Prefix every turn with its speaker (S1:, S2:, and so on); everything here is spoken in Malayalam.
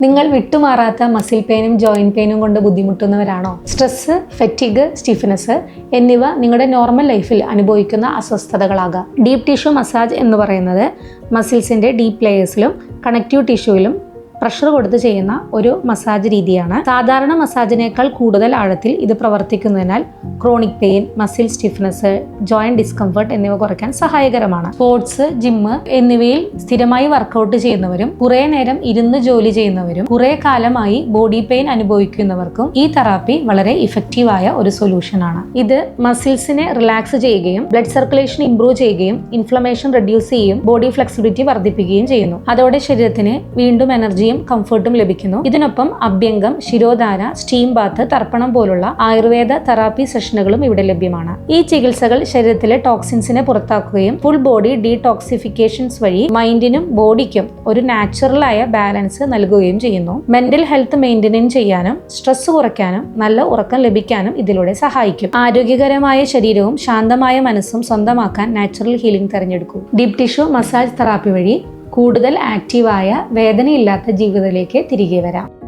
S1: നിങ്ങൾ വിട്ടുമാറാത്ത മസിൽ പെയിനും ജോയിന്റ് പെയിനും കൊണ്ട് ബുദ്ധിമുട്ടുന്നവരാണോ? സ്ട്രെസ്, ഫെറ്റിഗ്, സ്റ്റിഫ്നെസ് എന്നിവ നിങ്ങളുടെ നോർമൽ ലൈഫിൽ അനുഭവിക്കുന്ന അസ്വസ്ഥതകളാകാം. ഡീപ് ടിഷ്യൂ മസാജ് എന്ന് പറയുന്നത് മസിൽസിന്റെ ഡീപ്പ് ലെയേഴ്സിലും കണക്റ്റീവ് ടിഷ്യൂവിലും പ്രഷർ കൊടുത്ത് ചെയ്യുന്ന ഒരു മസാജ് രീതിയാണ്. സാധാരണ മസാജിനേക്കാൾ കൂടുതൽ ആഴത്തിൽ ഇത് പ്രവർത്തിക്കുന്നതിനാൽ chronic pain, muscle stiffness, joint discomfort എന്നിവ കുറയ്ക്കാൻ സഹായകരമാണ്. സ്പോർട്സ്, ജിമ്മ് എന്നിവയിൽ സ്ഥിരമായി വർക്കൗട്ട് ചെയ്യുന്നവരും കുറേ നേരം ഇരുന്ന് ജോലി ചെയ്യുന്നവരും കുറേ കാലമായി ബോഡി പെയിൻ അനുഭവിക്കുന്നവർക്കും ഈ തെറാപ്പി വളരെ ഇഫക്റ്റീവായ ഒരു സൊല്യൂഷനാണ്. ഇത് മസിൽസിനെ റിലാക്സ് ചെയ്യുകയും ബ്ലഡ് സർക്കുലേഷൻ ഇംപ്രൂവ് ചെയ്യുകയും ഇൻഫ്ലമേഷൻ റെഡ്യൂസ് ചെയ്യുകയും ബോഡി ഫ്ലെക്സിബിലിറ്റി വർദ്ധിപ്പിക്കുകയും ചെയ്യുന്നു. അതോടെ ശരീരത്തിന് വീണ്ടും എനർജി കംഫർട്ടും ലഭിക്കുന്നു. ഇതിനൊപ്പം അഭ്യംഗം, ശിരോധാര, സ്റ്റീം ബാത്ത്, തർപ്പണം പോലുള്ള ആയുർവേദ തെറാപ്പി സെഷനുകളും ഇവിടെ ലഭ്യമാണ്. ഈ ചികിത്സകൾ ശരീരത്തിലെ ടോക്സിൻസിനെ പുറത്താക്കുകയും ഫുൾ ബോഡി ഡീടോക്സിഫിക്കേഷൻസ് വഴി മൈൻഡിനും ബോഡിക്കും ഒരു നാച്ചുറൽ ആയ ബാലൻസ് നൽകുകയും ചെയ്യുന്നു. മെന്റൽ ഹെൽത്ത് മെയിൻറ്റെയിൻ ചെയ്യാനും സ്ട്രെസ് കുറയ്ക്കാനും നല്ല ഉറക്കം ലഭിക്കാനും ഇതിലൂടെ സഹായിക്കും. ആരോഗ്യകരമായ ശരീരവും ശാന്തമായ മനസ്സും സ്വന്തമാക്കാൻ നാച്ചുറൽ ഹീലിംഗ് തിരഞ്ഞെടുക്കൂ. ഡീപ് ടിഷ്യൂ മസാജ് തെറാപ്പി വഴി കൂടുതൽ ആക്റ്റീവായ വേദനയില്ലാത്ത ജീവിതത്തിലേക്ക് തിരികെ വരാം.